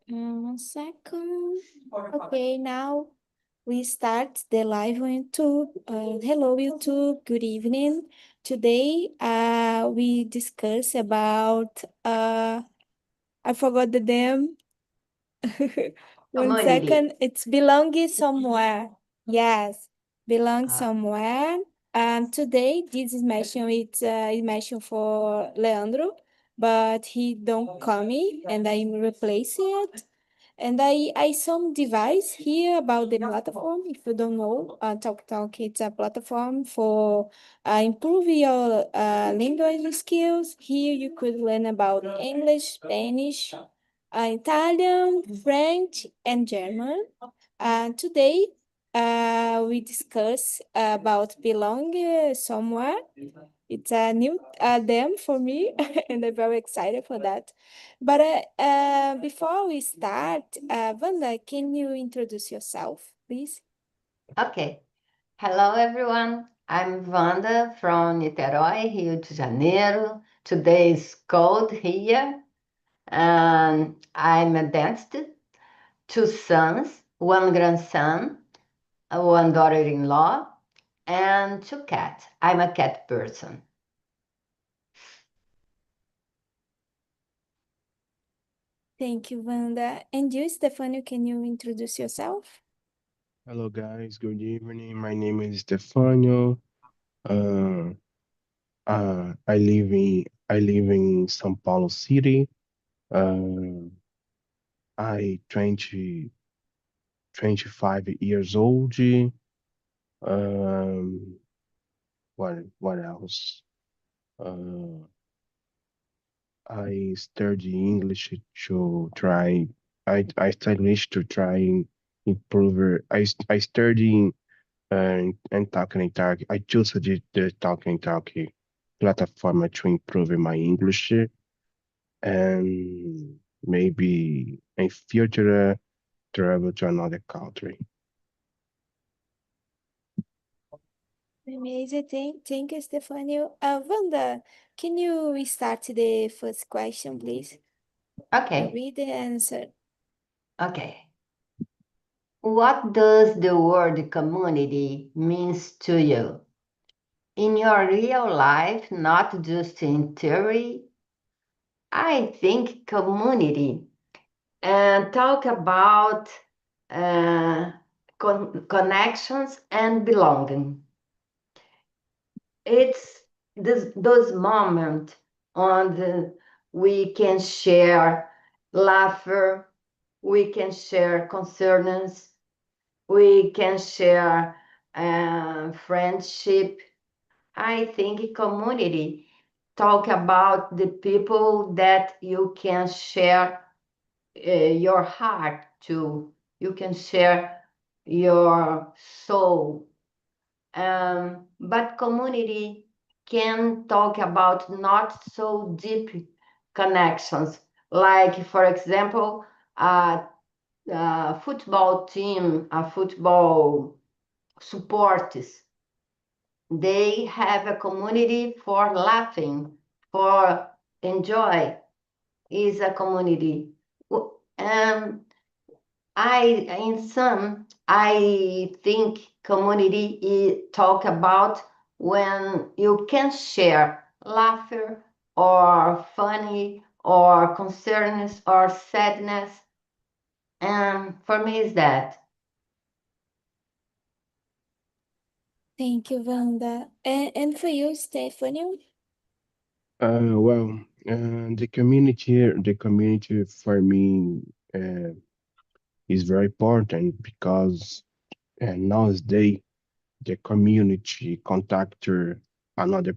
One second. Okay, now we start the live on YouTube. Hello, YouTube. Good evening. Today, we discuss about I forgot the name. One Community. second. It's belonging somewhere. Yes, belong Uh, somewhere. And today, this is mentioned. It's mentioned for Leandro, but he don't come in, and I'm replacing it. And I some device here about the platform. If you don't know, TalkTalk it's a platform for improve your language skills. Here you could learn about English, Spanish, Italian, French, and German. Today, we discuss about belong somewhere. It's a new them for me, and I'm very excited for that. But before we start, Wanda, can you introduce yourself, please? okay. Hello, everyone. I'm Wanda from Niterói, Rio de Janeiro. Today is cold here, and I'm a dentist. Two sons, one grandson, one daughter-in-law, and two cats. I'm a cat person. Thank you, Wanda. And you, Stefano, can you introduce yourself? Hello guys, good evening. My name is Stefano. Uh, I live in São Paulo City. Uh, I 25 years old. Um, what else? Uh, I study English to try. I study English to try and improve. I study and TALKNTALK. I chose the TALKNTALK platform to improve my English and maybe in future travel to another country. Amazing. Thank you, Stefano. Wanda, can you start the first question, please? Okay, Read the answer. okay. What does the word community means to you? In your real life, not just in theory? I think community and talk about uh, connections and belonging. It's those moments on we can share laughter, we can share concerns, we can share friendship. I think community talk about the people that you can share your heart to. You can share your soul. But community can talk about not so deep connections. Like, for example, a football team, a football supporters, they have a community for laughing, for enjoy, is a community. Um, in some, I think community talk about when you can share laughter or funny or concerns or sadness. And for me is that. Thank you, Wanda. And for you, Stefano? The community for me is very important because nowadays the community contact another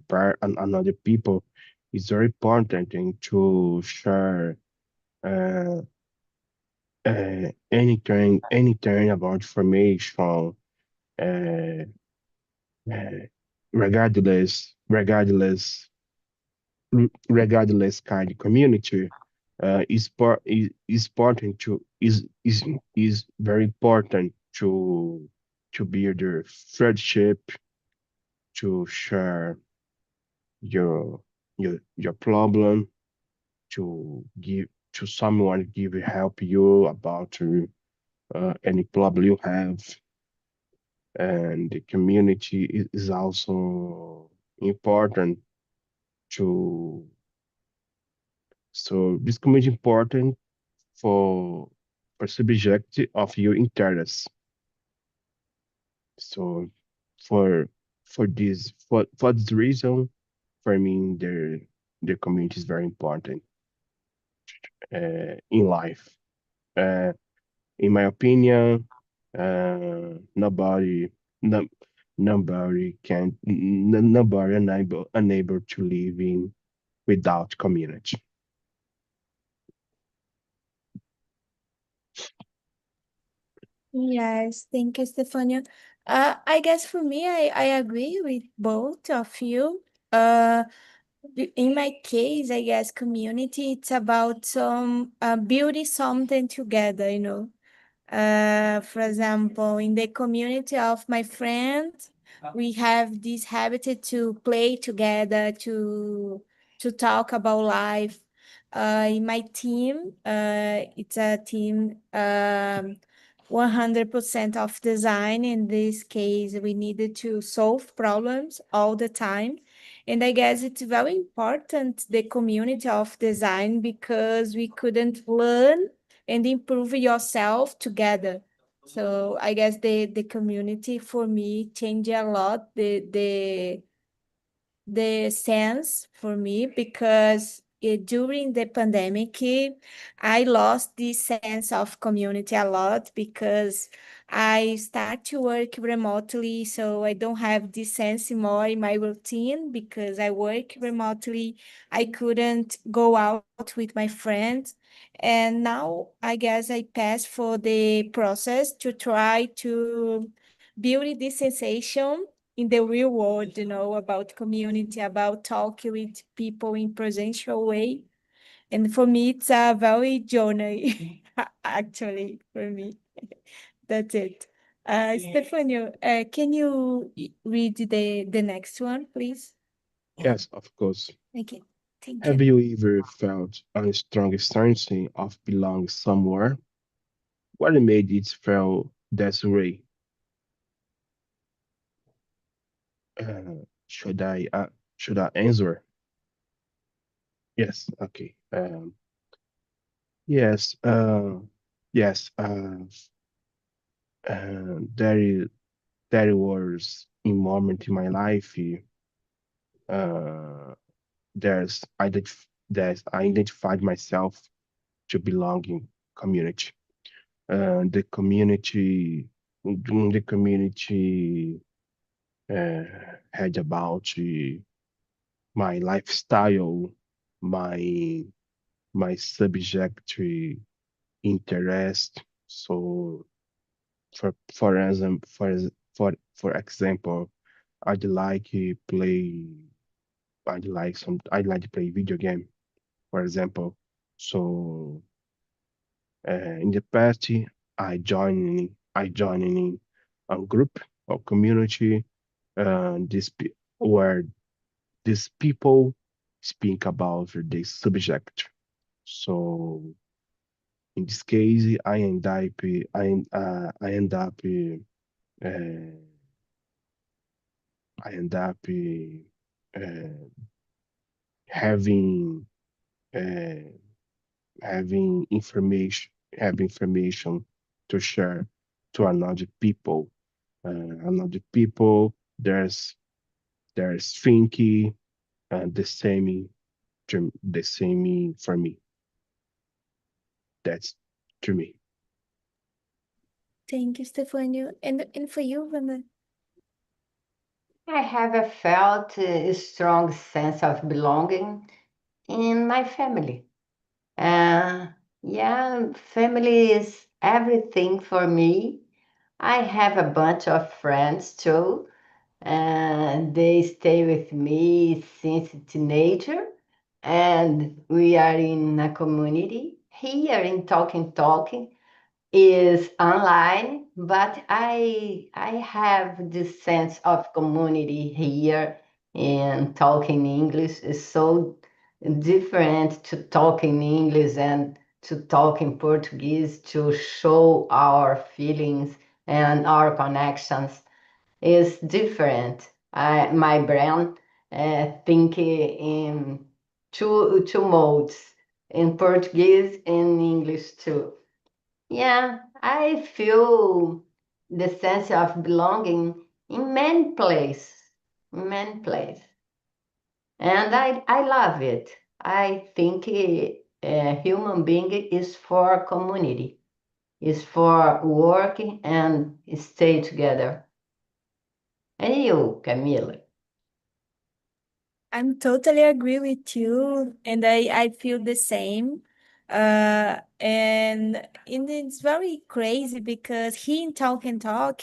people is very important and to share uh, anything about information uh, uh, regardless kind of community is important to is very important to build a friendship, to share your your problem, to give to someone give help you about any problem you have, and the community is also important to. So this community important for subject of your interests. So for for this reason, for me, the community is very important in life. Uh, in my opinion, nobody no, nobody can nobody unable to live in without community. Yes, thank you, Stefania. I guess for me, I agree with both of you. Uh, in my case, I guess community, it's about some building something together, you know. For example, in the community of my friends, we have this habit to play together, to talk about life. In my team, it's a team 100% of design. In this case, we needed to solve problems all the time. And I guess it's very important, the community of design, because we couldn't learn and improve yourself together. So I guess the community for me changed a lot the sense for me, because during the pandemic, I lost this sense of community a lot, because I start to work remotely, so I don't have this sense more in my routine because I work remotely. I couldn't go out with my friends. And now I guess I pass for the process to try to build this sensation in the real world, you know, about community, about talking with people in presential way. And for me, it's a very journey, actually, for me. That's it. Stefano, can you read the next one, please? Yes, of course. Okay, thank Have you. you ever felt a strong sense of belonging somewhere? What made it feel that way? Uh, should I uh, should I answer? Yes. Okay. Yes. Yes. There is there was a moment in my life. Uh, there's I identified myself to belong in community. The community, the community uh, had about my lifestyle, my my subject interest. So for example, I'd like to play. I'd like to play video game, for example. So in the past, I joined in a group or community. Where these people speak about the subject. So in this case, uh, I end up having uh, having information to share to another people. Another people there's thinking the same for me. That's to me. Thank you, Stefano. And for you, Wanda? I have felt a strong sense of belonging in my family. Uh, yeah, family is everything for me. I have a bunch of friends too, and they stay with me since teenager. And we are in a community here in Talking is online, but I have this sense of community here, and talking English is so different to talking English and to talk in Portuguese to show our feelings and our connections is different. My brain think in two modes, in Portuguese and English too. Yeah, I feel the sense of belonging in many places, in many places. And I love it. I think a human being is for community, is for working and stay together. And you, Camila? I'm totally agree with you, and I feel the same. And it's very crazy because here in Talk and Talk,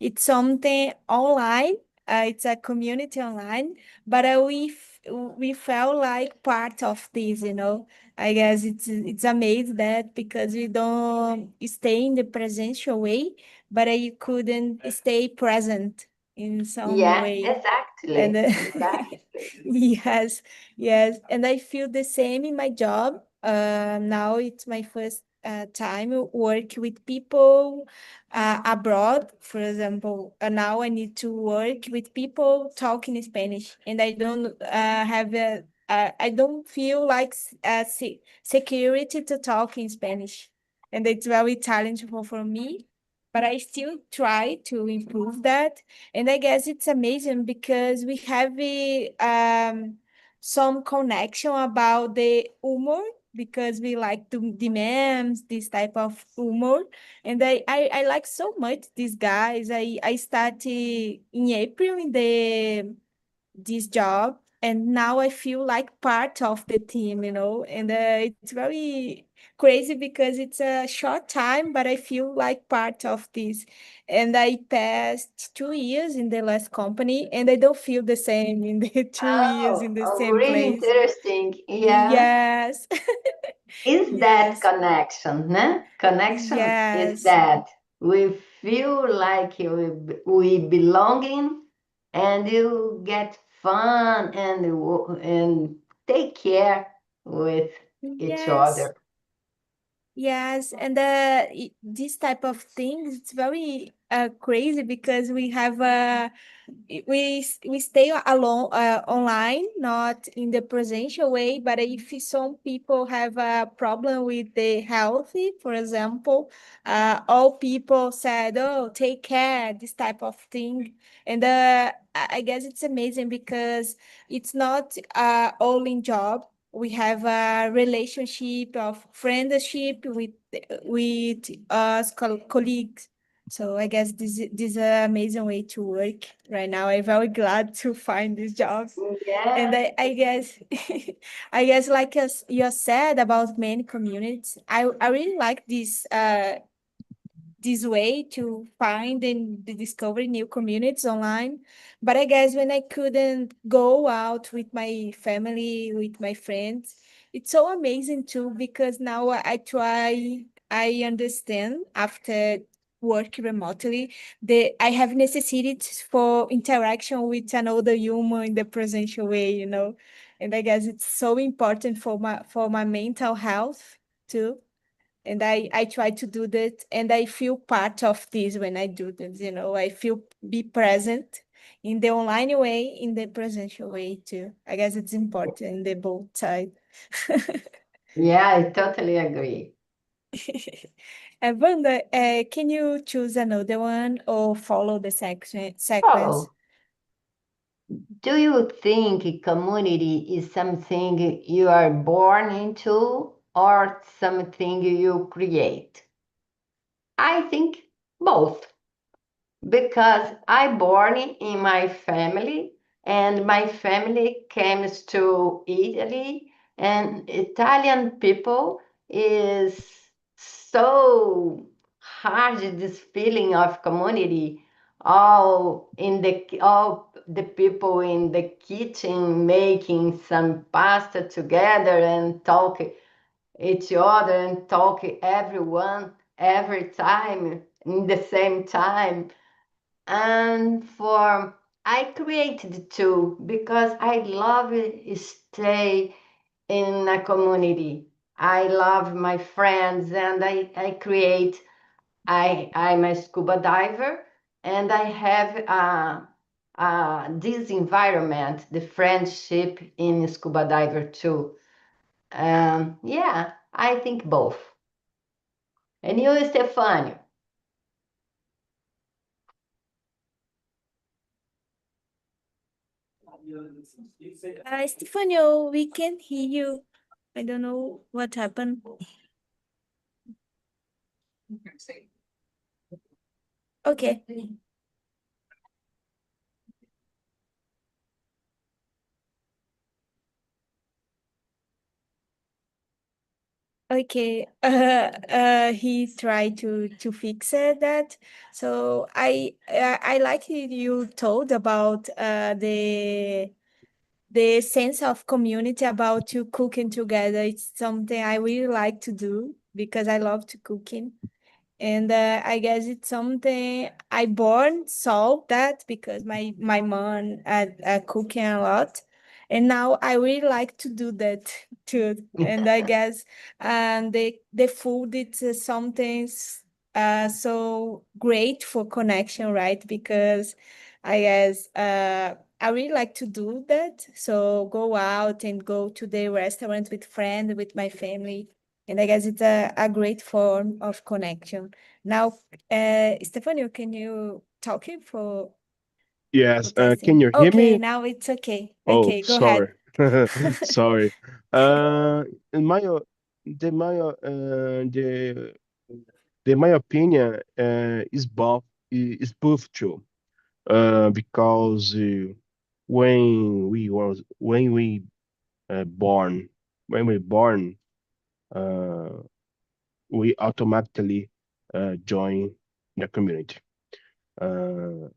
it's something online. It's a community online, but we felt like part of this, you know. I guess it's amazing that because we don't stay in the presential way, but I couldn't stay present in some Yeah, way. And exactly. Exactly. yes, yes, and I feel the same in my job. Now it's my first time work with people abroad. For example, now I need to work with people talking Spanish, and I don't have a I don't feel like security to talk in Spanish, and it's very challenging for me. But I still try to improve that, and I guess it's amazing because we have some connection about the humor because we like the memes, this type of humor. And I like so much these guys. I started in April in this job, and now I feel like part of the team, you know. And it's very crazy because it's a short time, but I feel like part of this. And I passed 2 years in the last company, and I don't feel the same in the 2 years Oh, in the oh, same really place. interesting. Yeah. Yes. Is that Yes. connection, né? Connection is Yes. that we feel like we belonging and you get fun and take care with each Yes. other. Yes, and this type of things, it's very crazy because we have we stay alone online, not in the presential way. But if some people have a problem with the healthy, for example, all people said, "Oh, take care," this type of thing, and I guess it's amazing because it's not all in job. We have a relationship of friendship with us colleagues. So I guess this is an amazing way to work right now. I'm very glad to find this job. And Yeah. I guess I guess like as you said about many communities, I really like this way to find and discover new communities online. But I guess when I couldn't go out with my family, with my friends, it's so amazing too because now I understand after work remotely that I have necessities for interaction with another human in the presential way, you know. And I guess it's so important for my mental health too, and I try to do that, and I feel part of this when I do this, you know. I feel be present in the online way, in the presential way too. I guess it's important in the both side. Yeah, I totally agree. Wanda, can you choose another one or follow the sequence? Oh, do you think community is something you are born into or something you create? I think both. Because I born in my family and my family comes to Italy and Italian people is so hard this feeling of community all the people in the kitchen making some pasta together and talk each other and talk everyone every time in the same time and for I created too because I love it stay in a community. I love my friends, and I create. I'm a scuba diver, and I have this environment, the friendship in scuba diver too. Yeah, I think both. And you, Stefania? Stefano, we can hear you. I don't know what happened. Okay. Okay. He tried to fix that. So I like you told about the sense of community about you cooking together. It's something I really like to do because I love to cooking. And I guess it's something I born solved that because my mom cooking a lot, and now I really like to do that too. And I guess the food it's something so great for connection, right? Because I guess I really like to do that. So go out and go to the restaurant with friends, with my family. And I guess it's a great form of connection. Now, Stefano, can you talk it for Yes, can testing? you hear Okay, me? now it's okay. Oh, Okay, go ahead. sorry. Sorry. In my the my the my opinion is both true. Because when born when we born, uh, we automatically join the community. Uh,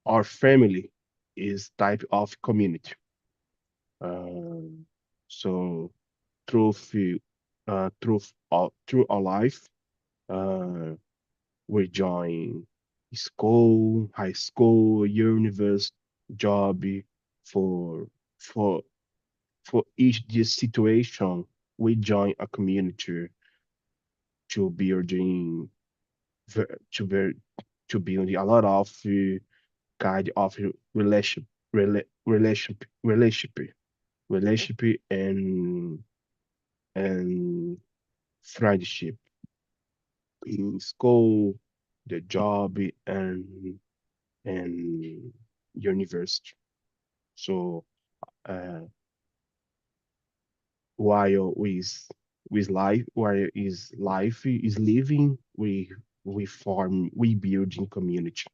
our family is type of community. Um, so through our life, uh, we join school, high school, university, job for for for each this situation. We join a community to building ver- to ver- to building a lot of kind of relationship relationship and friendship in school, the job, and university. So uh, while is living, we build in community.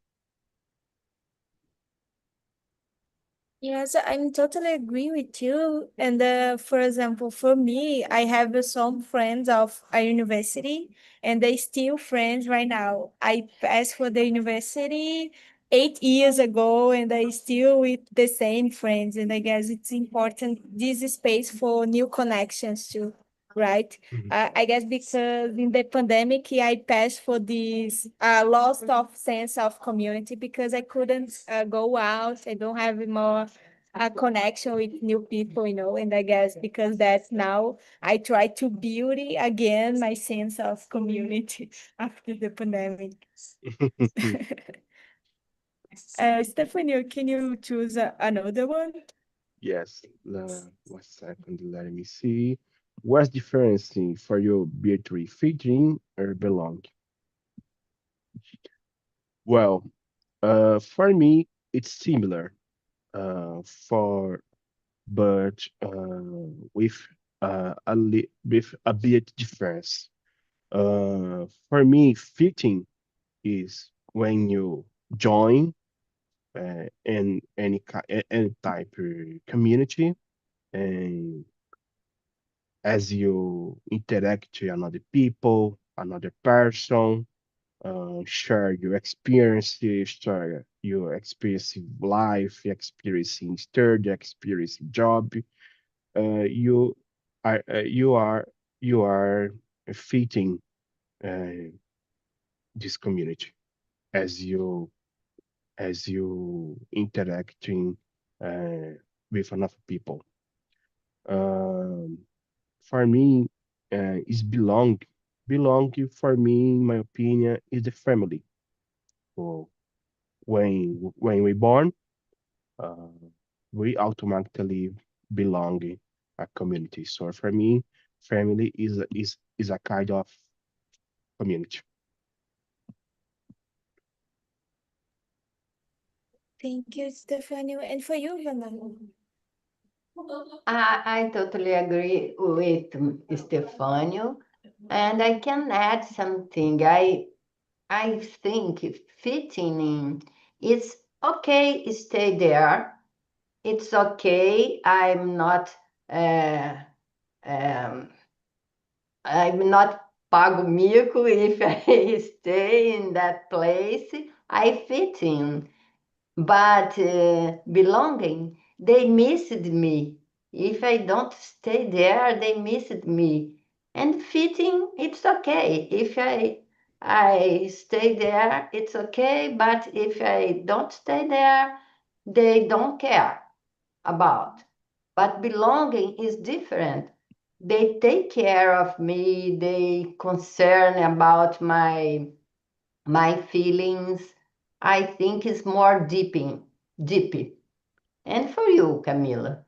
Yes, I'm totally agree with you. And for example, for me, I have some friends of a university, and they still friends right now. I passed for the university 8 years ago, and I still with the same friends. And I guess it's important this space for new connections too, right? Mhm. I guess because in the pandemic, I passed for this loss of sense of community because I couldn't go out. I don't have more a connection with new people, and I guess because that's now I try to build again my sense of community after the pandemic. Stephanie, can you choose another one? Yes, 1 second, let me see. What's difference for you between fitting or belong? Well, for me, it's similar. For but with with a bit difference. For me, fitting is when you join in any type of community, and as you interact with another people, another person, share your experiences, share your experience in life, experience in study, experience in job. You are you are fitting uh, this community as you interacting with another people. Um, for me. is belong. Belong for me, in my opinion, is the family. So when we born, uh, we automatically belong in a community. So for me, family is a kind of community. Thank you, Stefano. And for you, Vanna? I totally agree with Stefano, and I can add something. I think fitting in, it's okay, stay there. It's okay. Um, I'm not pago mico if I stay in that place. I fit in. But belonging, they missed me. If I don't stay there, they missed me. And fitting, it's okay. If I stay there, it's okay. But if I don't stay there, they don't care about. But belonging is different. They take care of me. They concern about my feelings. I think it's more deep. And for you, Camila?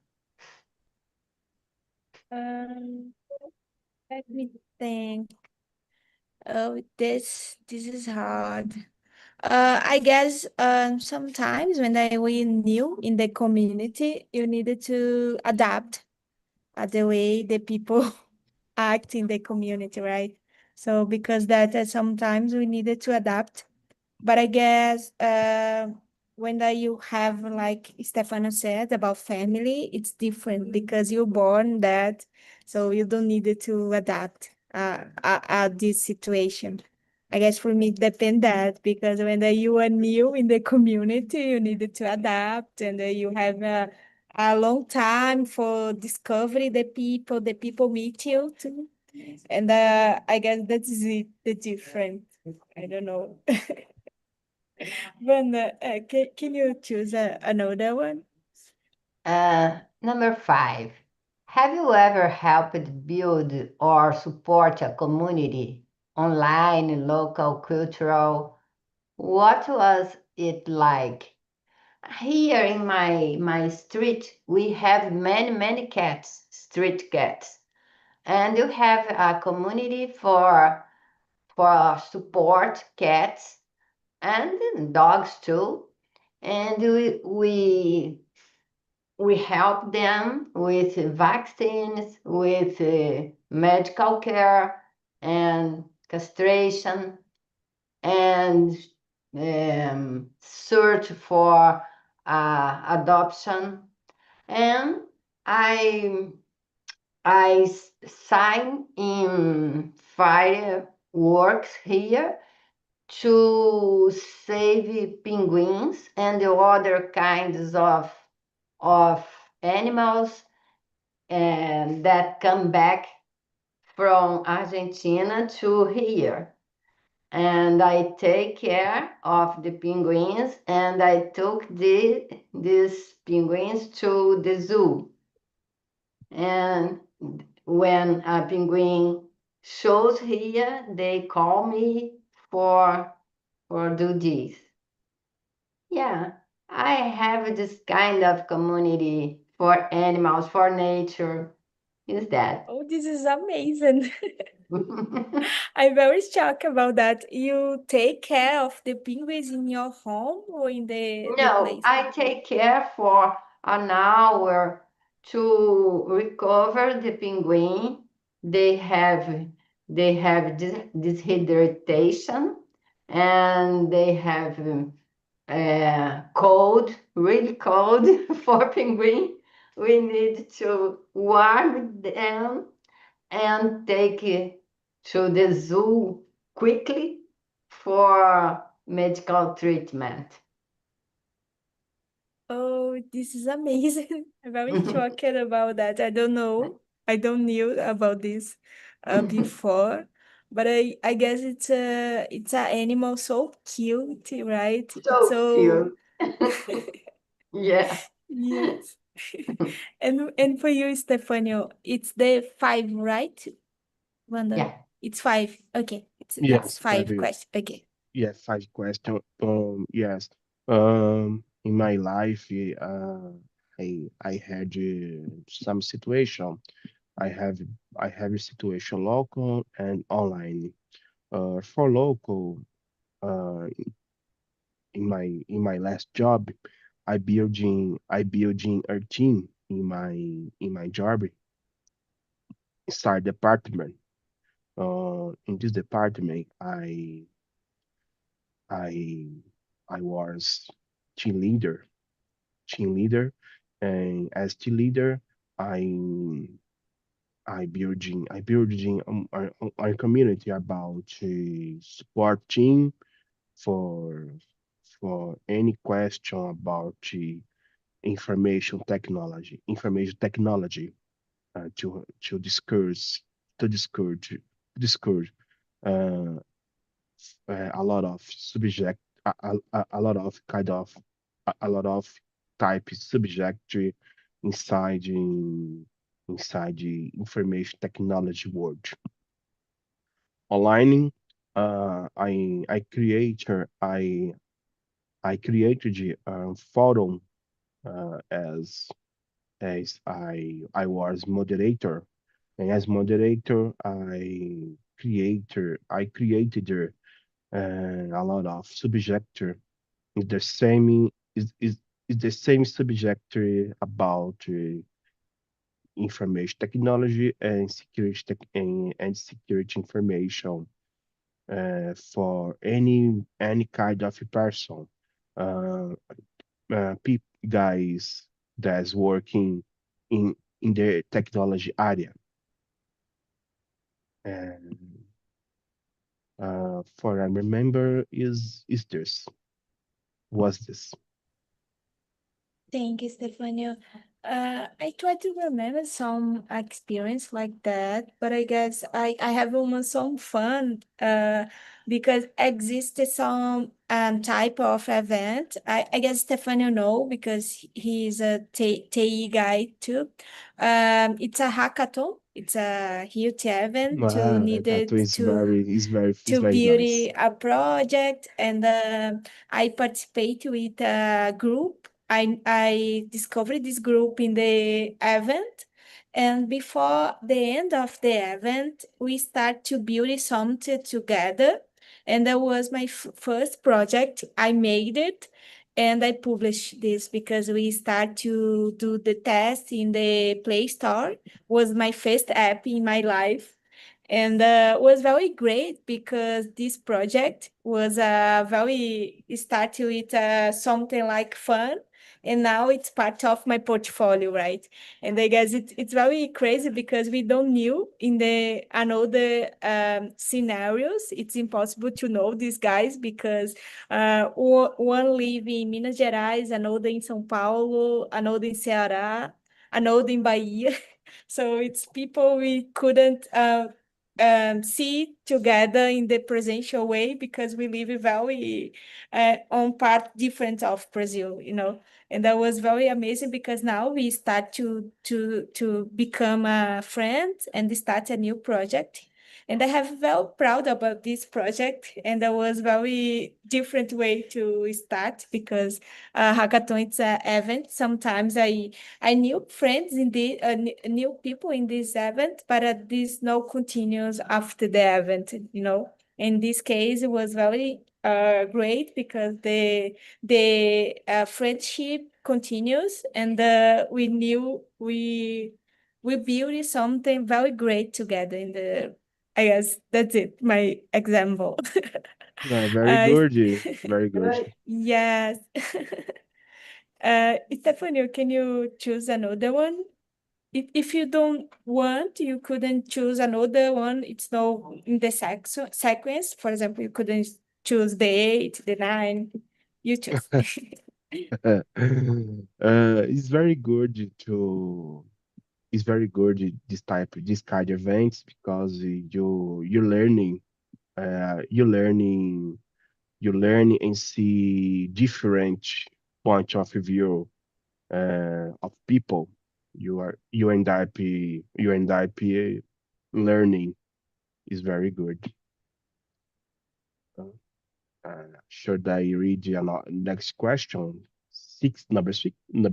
Um, Let me think. Oh, this is hard. I guess sometimes when I was new in the community, you needed to adapt the way the people act in the community, right? So because that sometimes we needed to adapt. But I guess when that you have, like Stefano said about family, it's different because you're born that, so you don't need it to adapt at this situation. I guess for me, it depend that because when you are new in the community, you needed to adapt, and you have a long time for discovery the people meet you too. And I guess that's it, the difference. I don't know. But can you choose another one? Number 5. Have you ever helped build or support a community, online, local, cultural? What was it like? Here in my street, we have many cats, street cats. And you have a community for support cats and dogs too. And we help them with vaccines, with medical care and castration and search for adoption. And I sign in fireworks here to save penguins and the other kinds of animals and that come back from Argentina to here. And I take care of the penguins, and I took these penguins to the zoo. And when a penguin shows here, they call me for do this. Yeah, I have this kind of community for animals, for nature. Is that? Oh, this is amazing. I'm very shocked about that. You take care of the penguins in your home or in the No, place? I take care for an hour to recover the penguin. They have dehydration and they have cold, really cold for penguin. We need to warm them and take it to the zoo quickly for medical treatment. Oh, this is amazing. I'm very shocked about that. I don't know. I don't knew about this before, but I guess it's a animal so cute, right? It's So so cute. Yeah. yes. And for you, Stefano, it's the 5, right? Wanda? Yeah. It's 5. Okay. It's Yes, 5 questions. Okay. yeah, 5 question. Yes. In my life, I had some situation. I have I have a situation local and online. For local, uh, in my last job, I building a team in my job inside department. In this department, I I was team leader, team leader, and as team leader, I I building a community about support team for any question about information technology to discuss uh, a lot of subject a lot of kind of a lot of type subject inside inside the information technology world online. I created a forum as I was moderator, and as moderator I created a lot of subject is the same is the same subject about information technology and and security information for any kind of person. Uh, Guys that's working in the technology area. And for I remember is this was this. Thank you, Stefania. I try to remember some experience like that, but I guess I have almost some fun because existed some type of event. I guess Stefania know because he's a TI guy too. It's a hackathon. It's a huge event to Hackathon needed is to very build nice. a project, and I participate with a group. I discovered this group in the event, and before the end of the event, we start to build something together. And that was my first project. I made it, and I published this because we start to do the test in the Play Store. Was my first app in my life, and was very great because this project was very started with something like fun, and now it's part of my portfolio, right? And I guess it's very crazy because we don't knew in the another scenarios. It's impossible to know these guys because one live in Minas Gerais, another in São Paulo, another in Ceará, another in Bahia. So it's people we couldn't see together in the presential way because we live very on part different of Brazil, you know. And that was very amazing because now we start to become a friend and start a new project. And I have very proud about this project, and that was very different way to start because hackathon it's an event. Sometimes I knew friends in the new people in this event, but this no continues after the event, you know. In this case, it was very great because the friendship continues, and we knew we built something very great together in the. I guess that's it. My example. Very uh, good, very good. yes. Stephanie, can you choose another one? If you don't want, you couldn't choose another one. It's no in the sequence. For example, you couldn't choose the 8, the 9. You choose. It's very good to it's very good this kind of events because you learning you learn and see different point of view of people. You end up learning. is very good. Should I read the next question? Number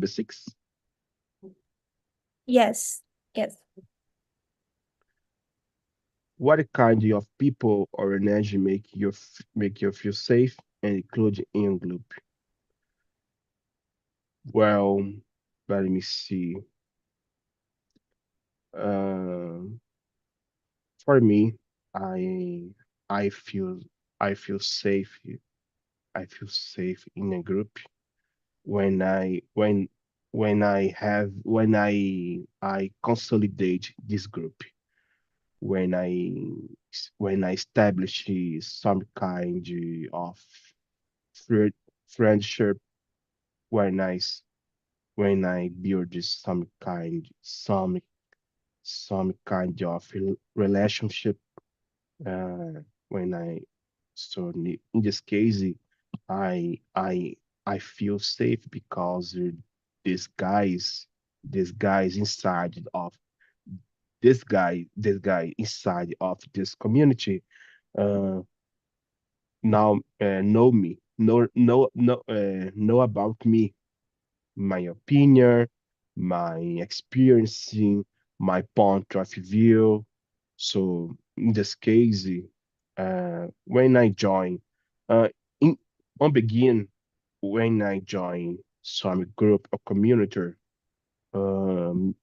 six. Yes, yes. What kind of people or energy make you feel safe and included in your group? Well, let me see. Um, for me, I I feel I feel safe. I feel safe in a group when I consolidate this group, when I establish some kind of fri- friendship, when when I build some kind of relationship, uh, when I so in this case, I I I feel safe because these guys these guys inside of this guy inside of this community uh now know me know about me, my opinion, my experiencing, my point of view. So in this case, when I join, uh, in on begin when I join some group or community, um,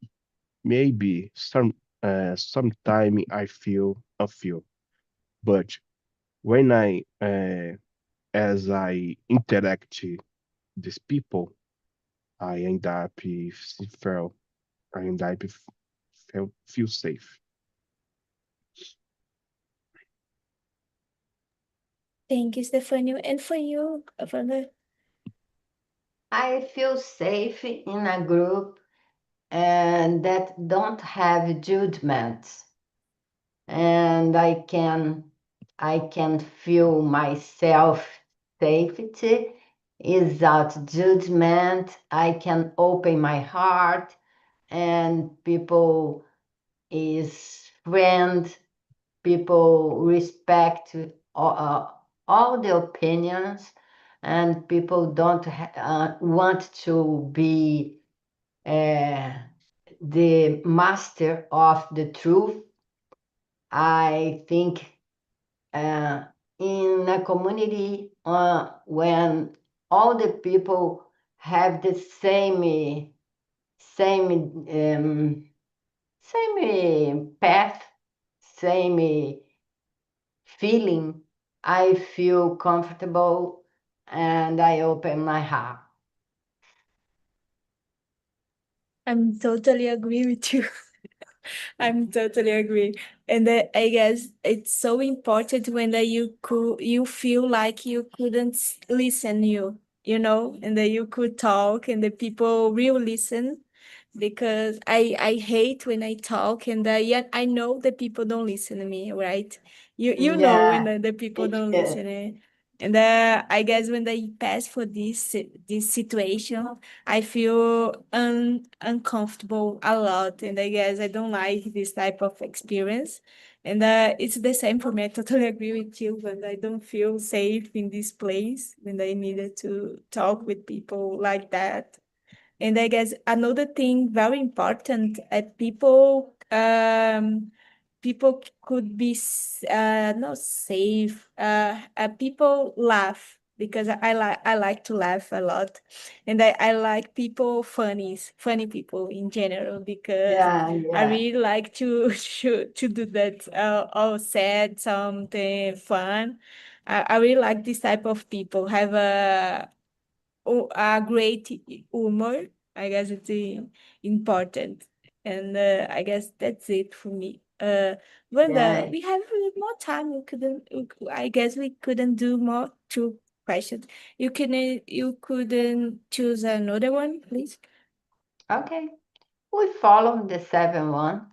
maybe sometime I feel, but when as I interact with these people, I end up feel I end up feel safe. Thank you, Stefania. And for you, Wanda? I feel safe in a group and that don't have judgments, and I can feel myself safety without judgment. I can open my heart, and people is friend. People respect all the opinions, and people don't want to be uh, the master of the truth. I think uh, in a community when all the people have the same path, same feeling, I feel comfortable and I open my heart. I'm totally agree with you. I'm totally agree. And I guess it's so important when that you feel like you couldn't listen you know, and that you could talk and the people will listen because I hate when I talk and yet I know the people don't listen to me, right? You know when Yeah, the people it, don't uh, listen. And I guess when they pass for this situation, I feel uncomfortable a lot, and I guess I don't like this type of experience. And it's the same for me. I totally agree with you, but I don't feel safe in this place when I needed to talk with people like that. And I guess another thing very important, people could be not safe. People laugh because I like to laugh a lot, and I like people funny people in general because yeah, I yeah, really like to to do that. Or sad something fun. I really like this type of people. Have a great humor. I guess it's important. And I guess that's it for me. yeah. We have more time. I guess we couldn't do more two questions. You couldn't choose another one, please? Okay. We follow the seven one.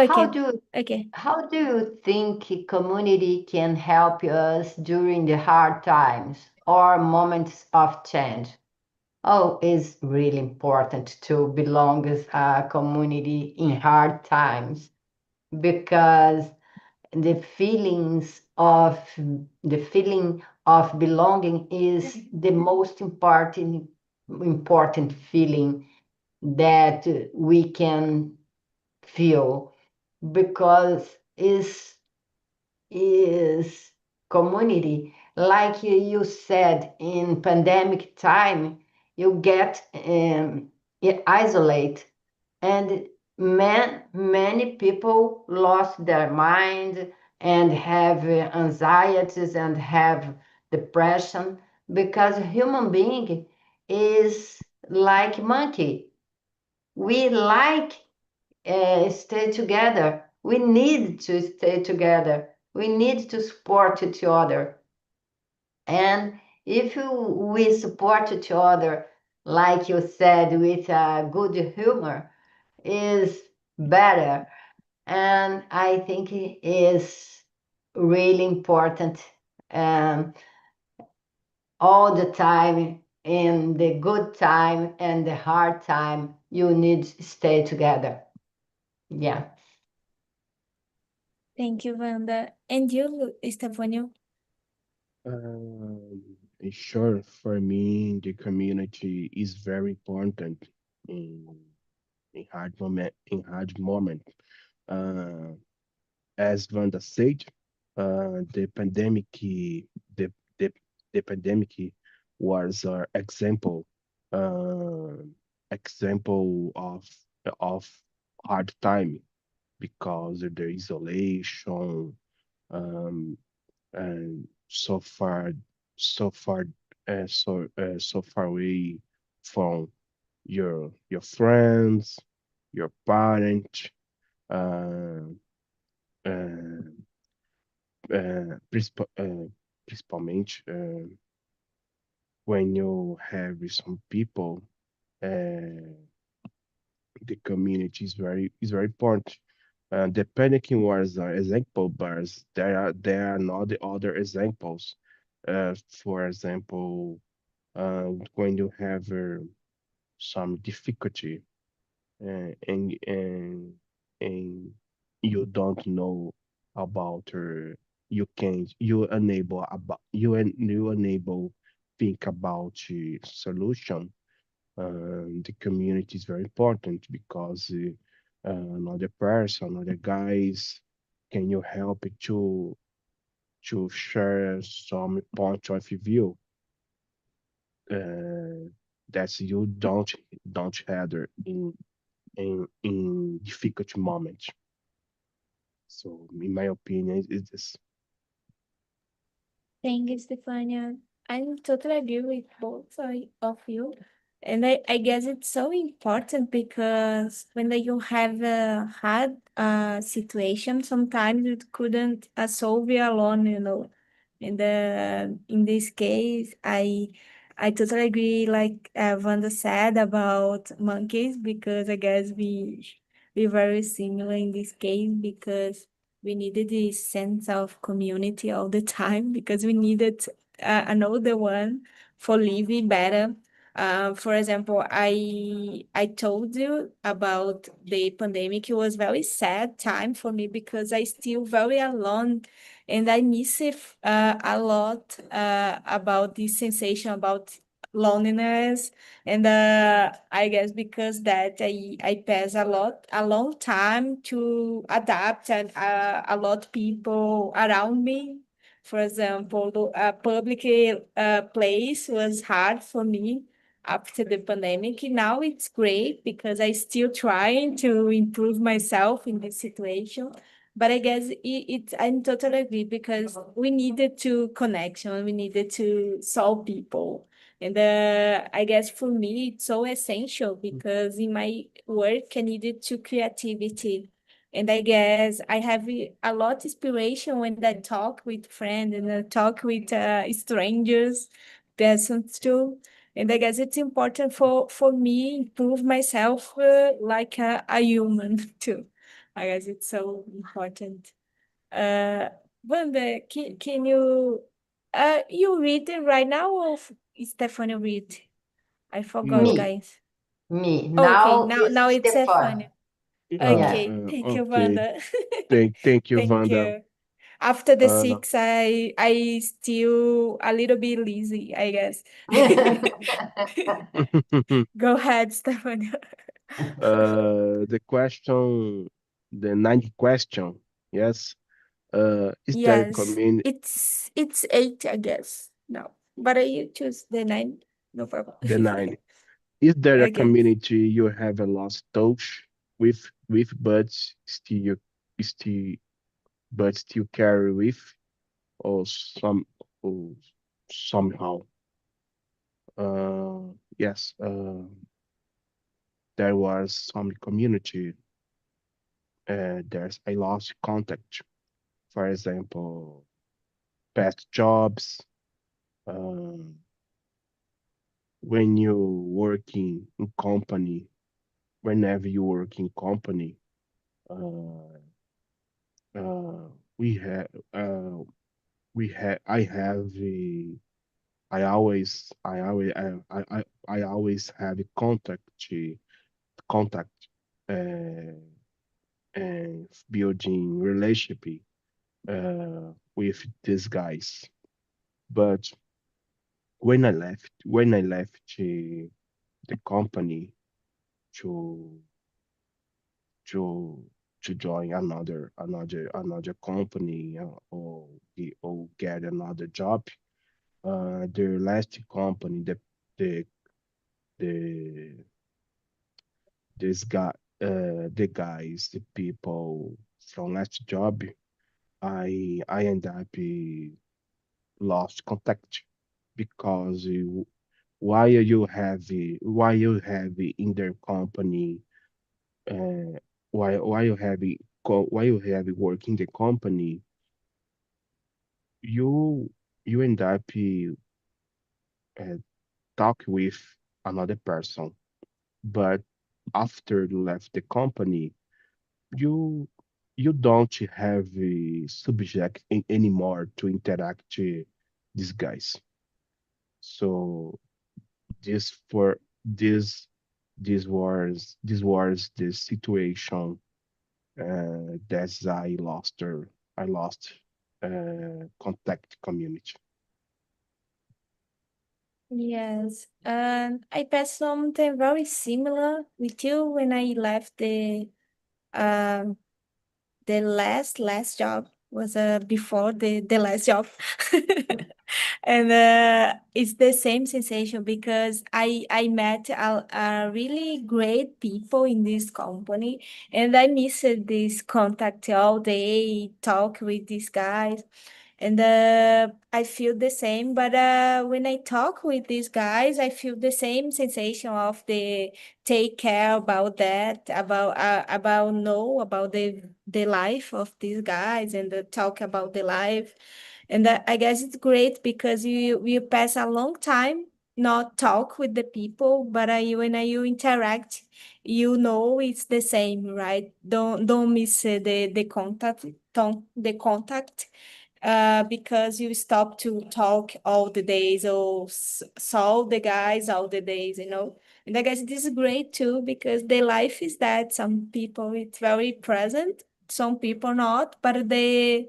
How Okay. do Okay. how do you think a community can help us during the hard times or moments of change? Oh, it's really important to belong as a community in hard times because the feeling of belonging is the most important feeling that we can feel, because is community. Like you said, in pandemic time, you get isolate, and many people lost their mind and have anxieties and have depression, because human being is like monkey. We like stay together. We need to stay together. We need to support each other. And if we support each other, like you said, with a good humor, is better. And I think it is really important, um, all the time, in the good time and the hard time, you need to stay together. Yeah. Thank you, Wanda. And you, Stefania? Um, sure, for me, the community is very important in in hard moment. Uh, as Wanda said, the the the, the pandemic was an uh, example of hard time because of the isolation, um, and so far away from your friends, your parents, uh, uh, principalmente when you have some people, uh, the community is very important. The panicking was an example, but there are not the other examples. For example, when you have some difficulty, and you don't know about you unable think about the solution. The community is very important because another person, other guys, can you help to share some point of view uh, that you don't have in difficult moments. So, in my opinion, it's this. Thank you, Stefania. I totally agree with both of you. And I guess it's so important because when you have a hard situation, sometimes you couldn't solve it alone, you know. And in this case, I totally agree, like Wanda said about monkeys, because I guess we very similar in this case because we needed this sense of community all the time because we needed another one for living better. For example, I told you about the pandemic. It was very sad time for me because I still very alone, and I miss it a lot about this sensation about loneliness. And I guess because that I pass a long time to adapt, and a lot people around me. For example, a public place was hard for me after the pandemic. Now it's great because I still trying to improve myself in this situation. But I guess I'm totally agree because we needed to connection, we needed to solve people. And I guess for me, it's so essential because in my work, I needed to creativity. And I guess I have a lot inspiration when I talk with friends and I talk with strangers, persons too. And I guess it's important for me improve myself like a human too. I guess it's so important. Uh, Wanda, can you you read it right now or Stephanie read? I forgot, No, Me, guys. me. Okay, Now now is it's Stefan. Stephanie. Yeah. Okay, thank you, okay. Wanda. Thank you, Thank Vanda. you. After the Uh, 6, I still a little bit lazy, I guess. Go ahead, Stephanie. the question, the ninth question, yes. Is there a Yes, community, it's 8, I guess. No, but I choose the 9. No problem. the nine, is there a Okay. community you have a lost touch with still, but still carry with, or or somehow? Yes, there was some community, there's I lost contact. For example, past jobs, um, when you working in company, whenever you work in company, uh, uh, we have I have I always have a contact uh, and building relationship with these guys. But when I left the company to to to join another company, or get another job. The last company, the the this guy the guys, the people from last job, I end up lost contact, because while you have in their company, uh, while you have work in the company, you you end up uh, talk with another person. But after you left the company, you you don't have a subject anymore to interact these guys. So this for this this was the situation, that's I lost contact community. Yes, and I passed something very similar with you when I left um the last job was before the last job. And it's the same sensation because I met a really great people in this company, and I missed this contact all day, talk with these guys. And I feel the same, but when I talk with these guys, I feel the same sensation of the take care about that, about know about the life of these guys, and the talk about the life. And I guess it's great because you pass a long time not talk with the people, but when you interact, you know it's the same, right? Don't miss the contact, don't the contact, because you stop to talk all the days, or saw the guys all the days, you know. And I guess this is great too because the life is that some people it's very present, some people not, but the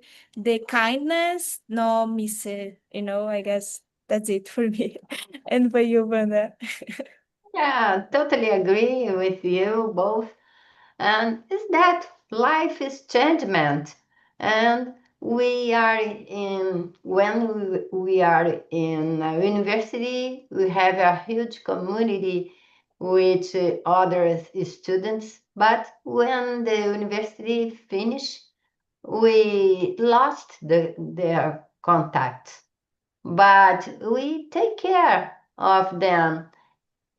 kindness no miss it, you know. I guess that's it for me. And for you, Wanda. Yeah, totally agree with you both. And is that life is changement, and we are in when we are in a university, we have a huge community with other students, but when the university finish, we lost their contact, but we take care of them.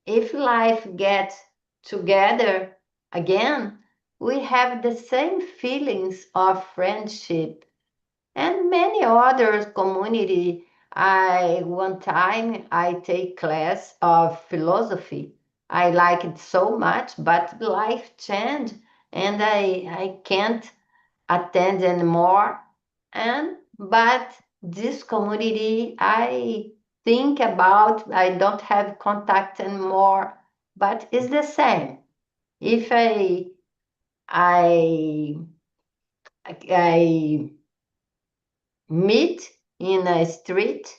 If life gets together again, we have the same feelings of friendship and many others community. I one time I take class of philosophy. I like it so much, but life changed and I can't attend anymore. And but this community I think about, I don't have contact anymore, but it's the same. If I I meet in a street.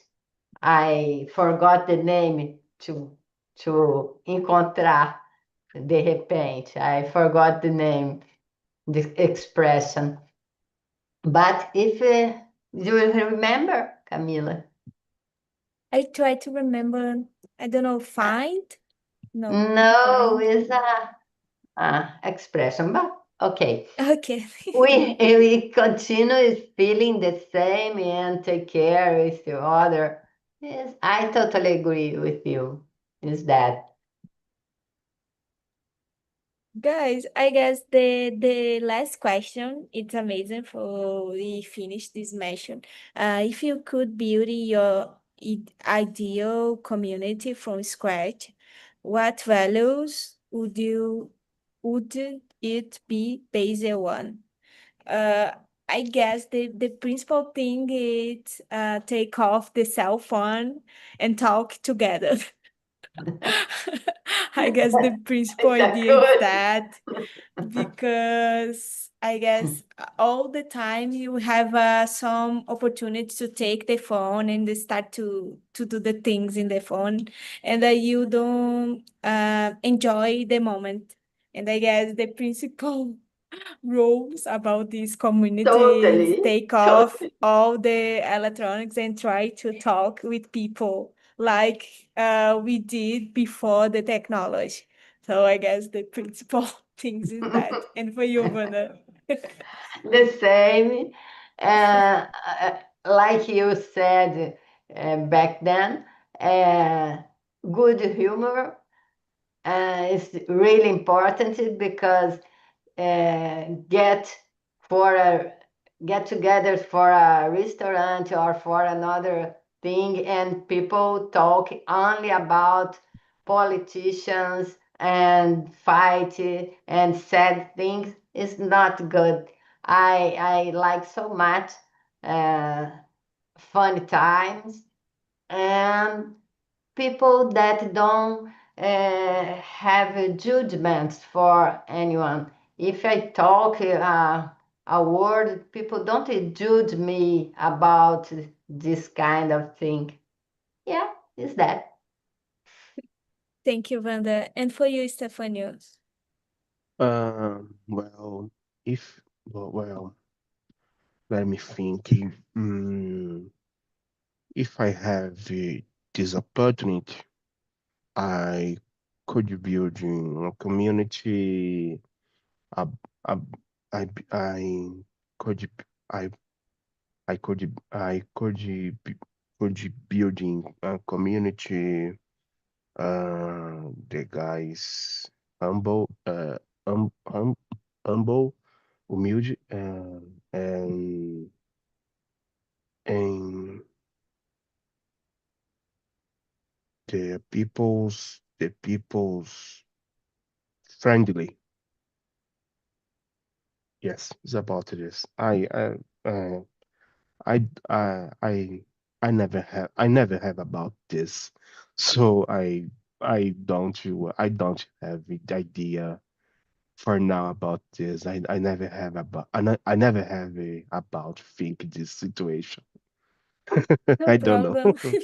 I forgot the name to encontrar de repente. I forgot the name, the expression. But if you remember, Camila? I try to remember, I don't know, find? No, No, find. it's a expression, but okay. Okay. We continue feeling the same and take care with the other. Yes, I totally agree with you. Is that Guys, I guess the last question, it's amazing for we finish this mission. If you could build your ideal community from scratch, what values would it be based on? Uh, I guess the principal thing is take off the cell phone and talk together. I guess the principal it's a idea is good. that because I guess all the time you have some opportunity to take the phone and they start to do the things in the phone and you don't enjoy the moment. And I guess the principal rules about this community is Totally, take off totally. all the electronics and try to talk with people like we did before the technology. So I guess the principal things is that. And for you, Wanda? The same. Like you said back then, uh, good humor is really important because get for a get together for a restaurant or for another thing and people talk only about politicians and fight and sad things is not good. I like so much uh, fun times and people that don't have judgments for anyone. If I talk a word, people don't judge me about this kind of thing. Yeah, is that. Thank you, Wanda. And for you, Stefania? Well, if well, let me think. Mm, if I have this opportunity, I could build a community. A, a, I could I could building a community. The guys humble, hum, humble, humilde, and the people's friendly. Yes, it's about this. I I I never have about this, so I don't have the idea for now about this. I never have about think this situation. No I don't know. problem.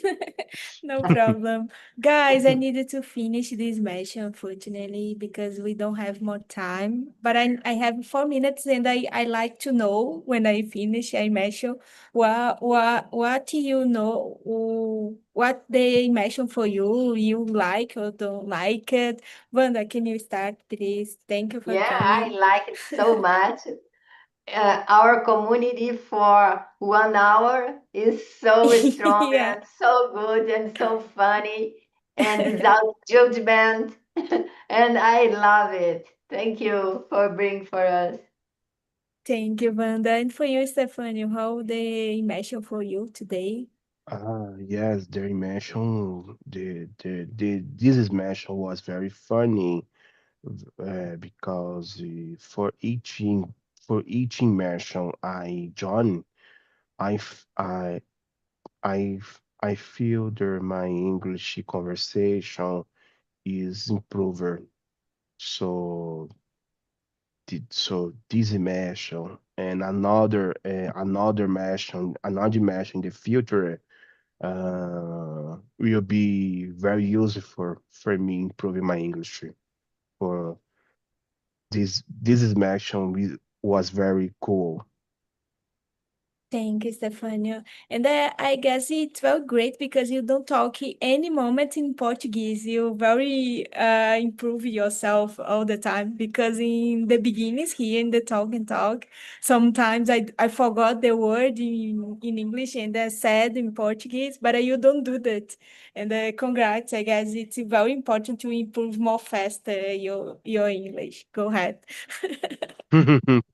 No problem. Guys, I needed to finish this match, unfortunately, because we don't have more time. But I have 4 minutes and I like to know when I finish I mention what you know, what they mention for you, you like or don't like it. Wanda, can you start, please? Thank you for Yeah, I coming. like it so much. Our community for 1 hour is so strong Yeah. and so good and so funny and without judgment. And I love it. Thank you for bringing for us. Thank you, Wanda. And for you, Stephanie, how the immersion for you today? Yes, the mention the this mention was very funny because for each immersion I join, I f- I feel that my English conversation is improved. So this immersion and another mesh in the future will be very useful for me improving my English. For this immersion was very cool. Thank you, Stefania. And I guess it felt great because you don't talk any moment in Portuguese. You very improve yourself all the time because in the beginnings here in the talk and talk, sometimes I forgot the word in English and I said in Portuguese, but you don't do that. And congrats, I guess it's very important to improve more faster your English. Go ahead.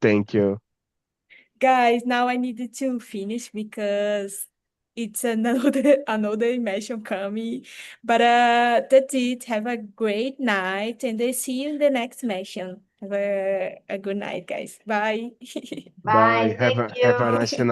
Thank you. Guys, now I needed to finish because it's another another immersion coming. But that's it. Have a great night and I see you in the next immersion. Have a good night, guys. Bye. Bye. Bye. Thank Have a you. nice